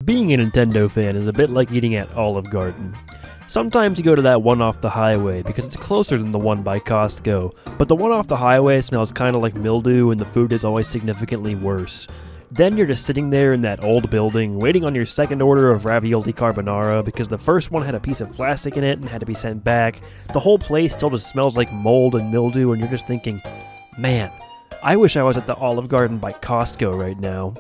Being a Nintendo fan is a bit like eating at Olive Garden. Sometimes you go to that one off the highway because it's closer than the one by Costco, but the one off the highway smells kinda like mildew and the food is always significantly worse. Then you're just sitting there in that old building, waiting on your second order of ravioli carbonara because the first one had a piece of plastic in it and had to be sent back. The whole place still just smells like mold and mildew and you're just thinking, man, I wish I was at the Olive Garden by Costco right now.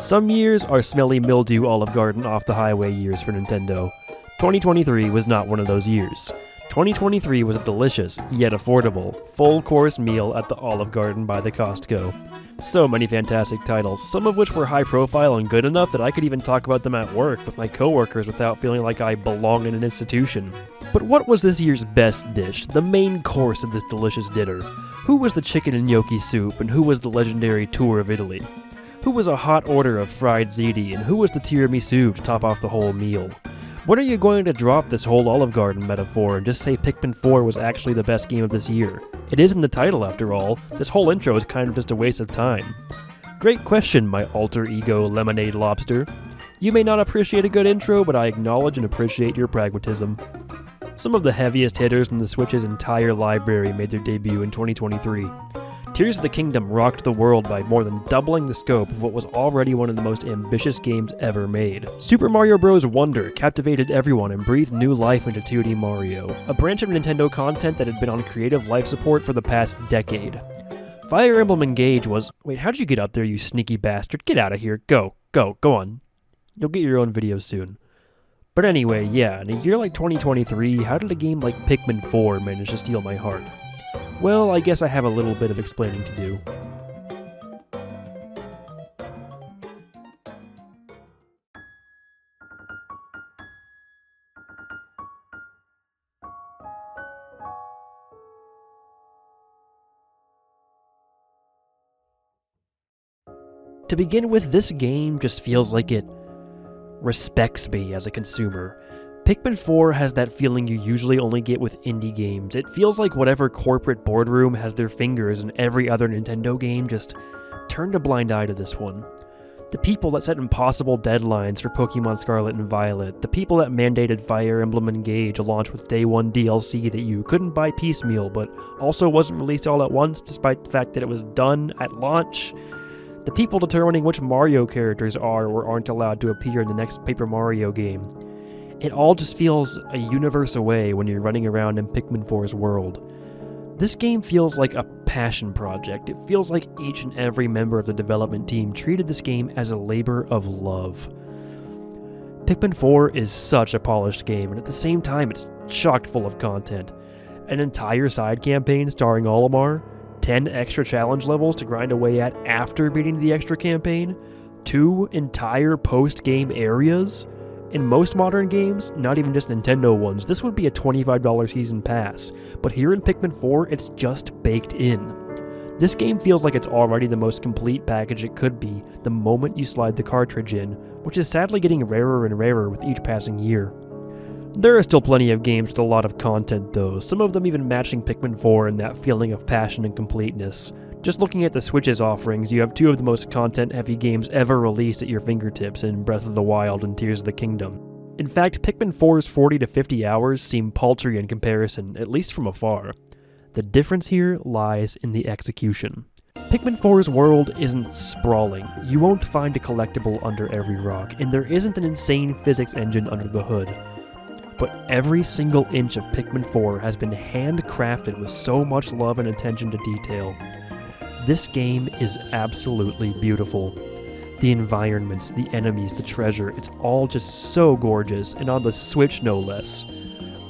Some years are smelly mildew Olive Garden off the highway years for Nintendo. 2023 was not one of those years. 2023 was a delicious, yet affordable, full-course meal at the Olive Garden by the Costco. So many fantastic titles, some of which were high-profile and good enough that I could even talk about them at work with my coworkers without feeling like I belong in an institution. But what was this year's best dish, the main course of this delicious dinner? Who was the chicken and gnocchi soup, and who was the legendary tour of Italy? Who was a hot order of fried ziti, and who was the tiramisu to top off the whole meal? When are you going to drop this whole Olive Garden metaphor and just say Pikmin 4 was actually the best game of this year? It is in the title after all. This whole intro is kind of just a waste of time. Great question, my alter ego lemonade lobster. You may not appreciate a good intro, but I acknowledge and appreciate your pragmatism. Some of the heaviest hitters in the Switch's entire library made their debut in 2023. Tears of the Kingdom rocked the world by more than doubling the scope of what was already one of the most ambitious games ever made. Super Mario Bros. Wonder captivated everyone and breathed new life into 2D Mario, a branch of Nintendo content that had been on creative life support for the past decade. Fire Emblem Engage was— wait, how'd you get up there, you sneaky bastard? Get out of here. Go on. You'll get your own video soon. But anyway, yeah, in a year like 2023, how did a game like Pikmin 4 manage to steal my heart? Well, I guess I have a little bit of explaining to do. To begin with, this game just feels like it respects me as a consumer. Pikmin 4 has that feeling you usually only get with indie games. It feels like whatever corporate boardroom has their fingers in every other Nintendo game just turned a blind eye to this one. The people that set impossible deadlines for Pokemon Scarlet and Violet, the people that mandated Fire Emblem Engage launch with Day 1 DLC that you couldn't buy piecemeal but also wasn't released all at once despite the fact that it was done at launch, the people determining which Mario characters are or aren't allowed to appear in the next Paper Mario game. It all just feels a universe away when you're running around in Pikmin 4's world. This game feels like a passion project. It feels like each and every member of the development team treated this game as a labor of love. Pikmin 4 is such a polished game, and at the same time it's chock full of content. An entire side campaign starring Olimar, 10 extra challenge levels to grind away at after beating the extra campaign, 2 entire post-game areas. In most modern games, not even just Nintendo ones, this would be a $25 season pass, but here in Pikmin 4, it's just baked in. This game feels like it's already the most complete package it could be the moment you slide the cartridge in, which is sadly getting rarer and rarer with each passing year. There are still plenty of games with a lot of content though, some of them even matching Pikmin 4 in that feeling of passion and completeness. Just looking at the Switch's offerings, you have 2 of the most content-heavy games ever released at your fingertips in Breath of the Wild and Tears of the Kingdom. In fact, Pikmin 4's 40 to 50 hours seem paltry in comparison, at least from afar. The difference here lies in the execution. Pikmin 4's world isn't sprawling. You won't find a collectible under every rock, and there isn't an insane physics engine under the hood. But every single inch of Pikmin 4 has been handcrafted with so much love and attention to detail. This game is absolutely beautiful. The environments, the enemies, the treasure, it's all just so gorgeous, and on the Switch no less.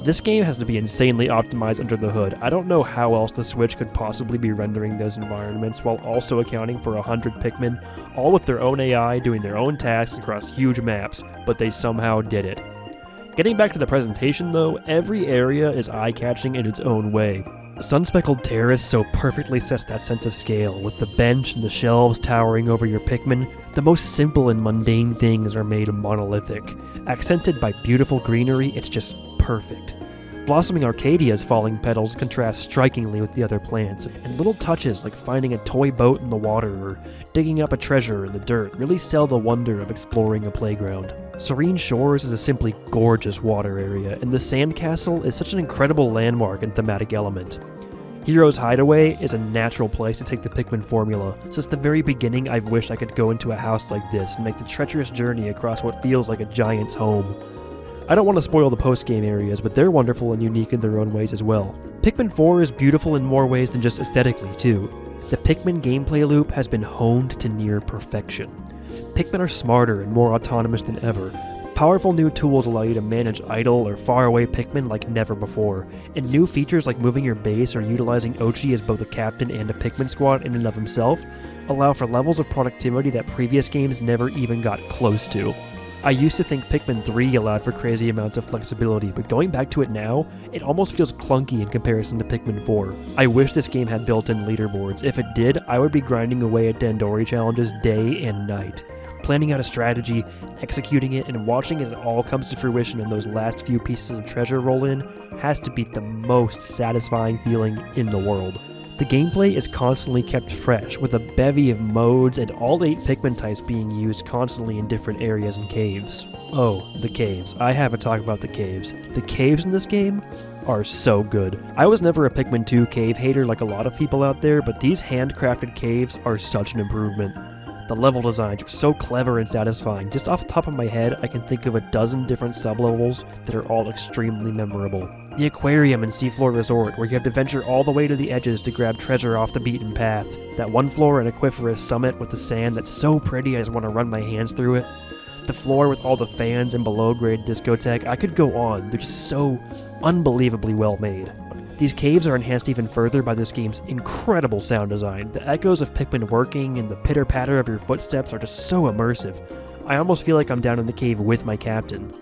This game has to be insanely optimized under the hood. I don't know how else the Switch could possibly be rendering those environments while also accounting for 100 Pikmin, all with their own AI doing their own tasks across huge maps, but they somehow did it. Getting back to the presentation though, every area is eye-catching in its own way. The sun-speckled terrace so perfectly sets that sense of scale, with the bench and the shelves towering over your Pikmin. The most simple and mundane things are made monolithic. Accented by beautiful greenery, it's just perfect. Blossoming Arcadia's falling petals contrast strikingly with the other plants, and little touches like finding a toy boat in the water or digging up a treasure in the dirt really sell the wonder of exploring a playground. Serene Shores is a simply gorgeous water area, and the Sandcastle is such an incredible landmark and thematic element. Hero's Hideaway is a natural place to take the Pikmin formula. Since the very beginning, I've wished I could go into a house like this and make the treacherous journey across what feels like a giant's home. I don't want to spoil the post-game areas, but they're wonderful and unique in their own ways as well. Pikmin 4 is beautiful in more ways than just aesthetically, too. The Pikmin gameplay loop has been honed to near perfection. Pikmin are smarter and more autonomous than ever. Powerful new tools allow you to manage idle or faraway Pikmin like never before, and new features like moving your base or utilizing Ochi as both a captain and a Pikmin squad in and of himself allow for levels of productivity that previous games never even got close to. I used to think Pikmin 3 allowed for crazy amounts of flexibility, but going back to it now, it almost feels clunky in comparison to Pikmin 4. I wish this game had built-in leaderboards. If it did, I would be grinding away at Dandori challenges day and night, planning out a strategy, executing it, and watching as it all comes to fruition and those last few pieces of treasure roll in has to be the most satisfying feeling in the world. The gameplay is constantly kept fresh, with a bevy of modes and all 8 Pikmin types being used constantly in different areas and caves. Oh, the caves. I haven't talked about the caves. The caves in this game are so good. I was never a Pikmin 2 cave hater like a lot of people out there, but these handcrafted caves are such an improvement. The level designs are so clever and satisfying. Just off the top of my head, I can think of a dozen different sublevels that are all extremely memorable. The aquarium in Seafloor Resort, where you have to venture all the way to the edges to grab treasure off the beaten path. That one floor in Aquiferous Summit with the sand that's so pretty I just want to run my hands through it. The floor with all the fans and below-grade discotheque. I could go on. They're just so unbelievably well made. These caves are enhanced even further by this game's incredible sound design. The echoes of Pikmin working and the pitter-patter of your footsteps are just so immersive. I almost feel like I'm down in the cave with my captain.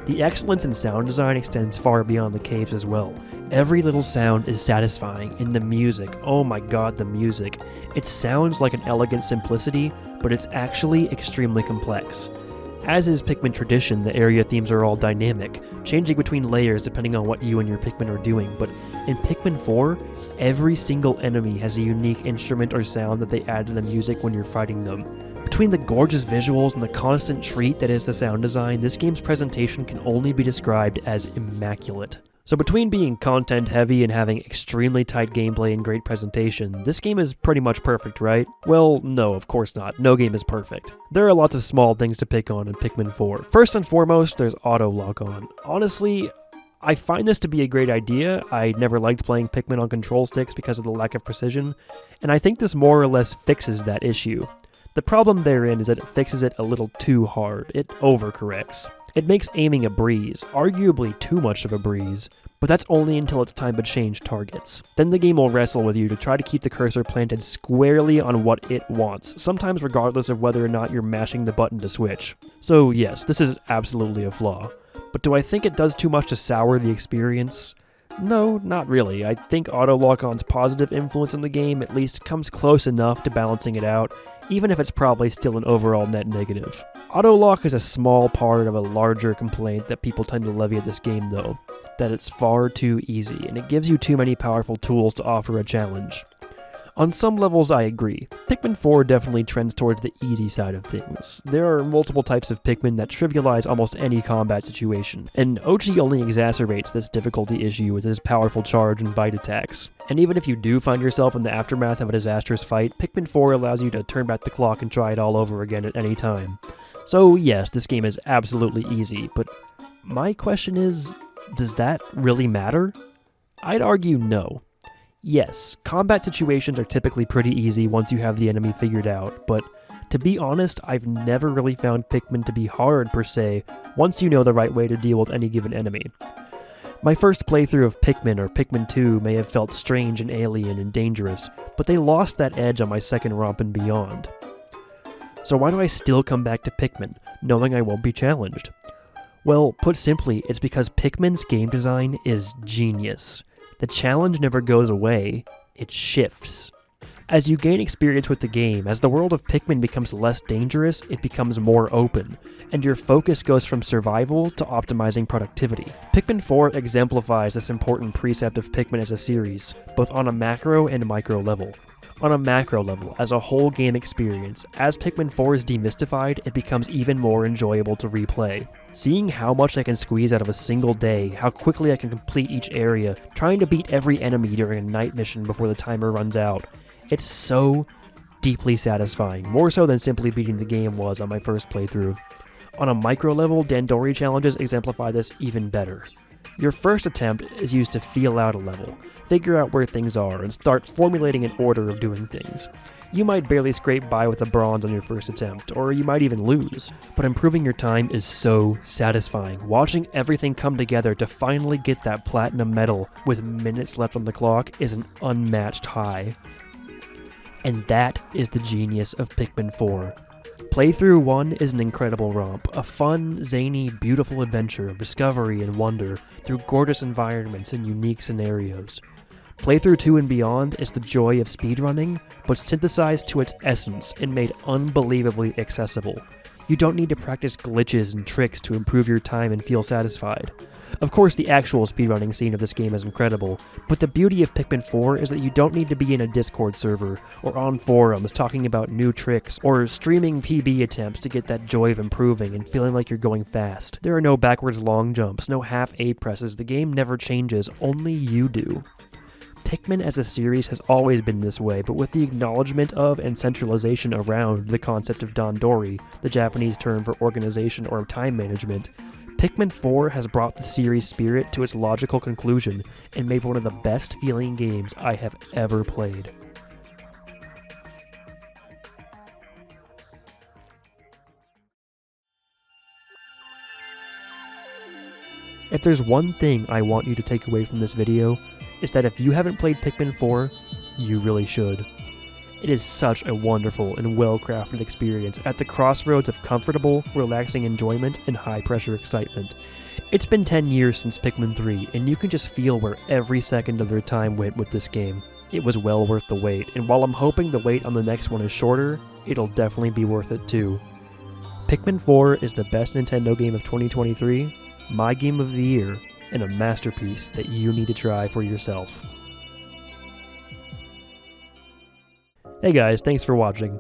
The excellence in sound design extends far beyond the caves as well. Every little sound is satisfying, and the music, oh my god, the music. It sounds like an elegant simplicity, but it's actually extremely complex. As is Pikmin tradition, the area themes are all dynamic, changing between layers depending on what you and your Pikmin are doing, but in Pikmin 4, every single enemy has a unique instrument or sound that they add to the music when you're fighting them. Between the gorgeous visuals and the constant treat that is the sound design, this game's presentation can only be described as immaculate. So between being content heavy and having extremely tight gameplay and great presentation, this game is pretty much perfect, right? Well, no, of course not. No game is perfect. There are lots of small things to pick on in Pikmin 4. First and foremost, there's auto lock-on. Honestly, I find this to be a great idea. I never liked playing Pikmin on control sticks because of the lack of precision, and I think this more or less fixes that issue. The problem therein is that it fixes it a little too hard. It overcorrects. It makes aiming a breeze, arguably too much of a breeze, but that's only until it's time to change targets. Then the game will wrestle with you to try to keep the cursor planted squarely on what it wants, sometimes regardless of whether or not you're mashing the button to switch. So yes, this is absolutely a flaw. But do I think it does too much to sour the experience? No, not really. I think auto lock-on's positive influence in the game at least comes close enough to balancing it out, even if it's probably still an overall net negative. Auto lock is a small part of a larger complaint that people tend to levy at this game though, that it's far too easy, and it gives you too many powerful tools to offer a challenge. On some levels, I agree. Pikmin 4 definitely trends towards the easy side of things. There are multiple types of Pikmin that trivialize almost any combat situation, and Ochi only exacerbates this difficulty issue with his powerful charge and bite attacks. And even if you do find yourself in the aftermath of a disastrous fight, Pikmin 4 allows you to turn back the clock and try it all over again at any time. So yes, this game is absolutely easy, but my question is, does that really matter? I'd argue no. Yes, combat situations are typically pretty easy once you have the enemy figured out, but to be honest, I've never really found Pikmin to be hard per se, once you know the right way to deal with any given enemy. My first playthrough of Pikmin or Pikmin 2 may have felt strange and alien and dangerous, but they lost that edge on my second romp and beyond. So why do I still come back to Pikmin, knowing I won't be challenged? Well, put simply, it's because Pikmin's game design is genius. The challenge never goes away, it shifts. As you gain experience with the game, as the world of Pikmin becomes less dangerous, it becomes more open, and your focus goes from survival to optimizing productivity. Pikmin 4 exemplifies this important precept of Pikmin as a series, both on a macro and micro level. On a macro level, as a whole game experience, as Pikmin 4 is demystified, it becomes even more enjoyable to replay. Seeing how much I can squeeze out of a single day, how quickly I can complete each area, trying to beat every enemy during a night mission before the timer runs out, it's so deeply satisfying, more so than simply beating the game was on my first playthrough. On a micro level, Dandori challenges exemplify this even better. Your first attempt is used to feel out a level, figure out where things are, and start formulating an order of doing things. You might barely scrape by with a bronze on your first attempt, or you might even lose, but improving your time is so satisfying. Watching everything come together to finally get that platinum medal with minutes left on the clock is an unmatched high. And that is the genius of Pikmin 4. Playthrough 1 is an incredible romp, a fun, zany, beautiful adventure of discovery and wonder through gorgeous environments and unique scenarios. Playthrough 2 and beyond is the joy of speedrunning, but synthesized to its essence and made unbelievably accessible. You don't need to practice glitches and tricks to improve your time and feel satisfied. Of course, the actual speedrunning scene of this game is incredible, but the beauty of Pikmin 4 is that you don't need to be in a Discord server or on forums talking about new tricks or streaming PB attempts to get that joy of improving and feeling like you're going fast. There are no backwards long jumps, no half A presses, the game never changes, only you do. Pikmin as a series has always been this way, but with the acknowledgement of and centralization around the concept of Dandori, the Japanese term for organization or time management, Pikmin 4 has brought the series' spirit to its logical conclusion and made one of the best feeling games I have ever played. If there's one thing I want you to take away from this video, it's that if you haven't played Pikmin 4, you really should. It is such a wonderful and well-crafted experience at the crossroads of comfortable, relaxing enjoyment and high-pressure excitement. It's been 10 years since Pikmin 3, and you can just feel where every second of their time went with this game. It was well worth the wait, and while I'm hoping the wait on the next one is shorter, it'll definitely be worth it too. Pikmin 4 is the best Nintendo game of 2023, my game of the year, and a masterpiece that you need to try for yourself. Hey guys, thanks for watching.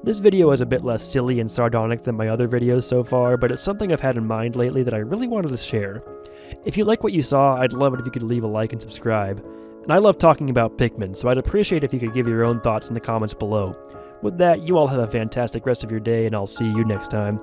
This video is a bit less silly and sardonic than my other videos so far, but it's something I've had in mind lately that I really wanted to share. If you like what you saw, I'd love it if you could leave a like and subscribe. And I love talking about Pikmin, so I'd appreciate if you could give your own thoughts in the comments below. With that, you all have a fantastic rest of your day, and I'll see you next time.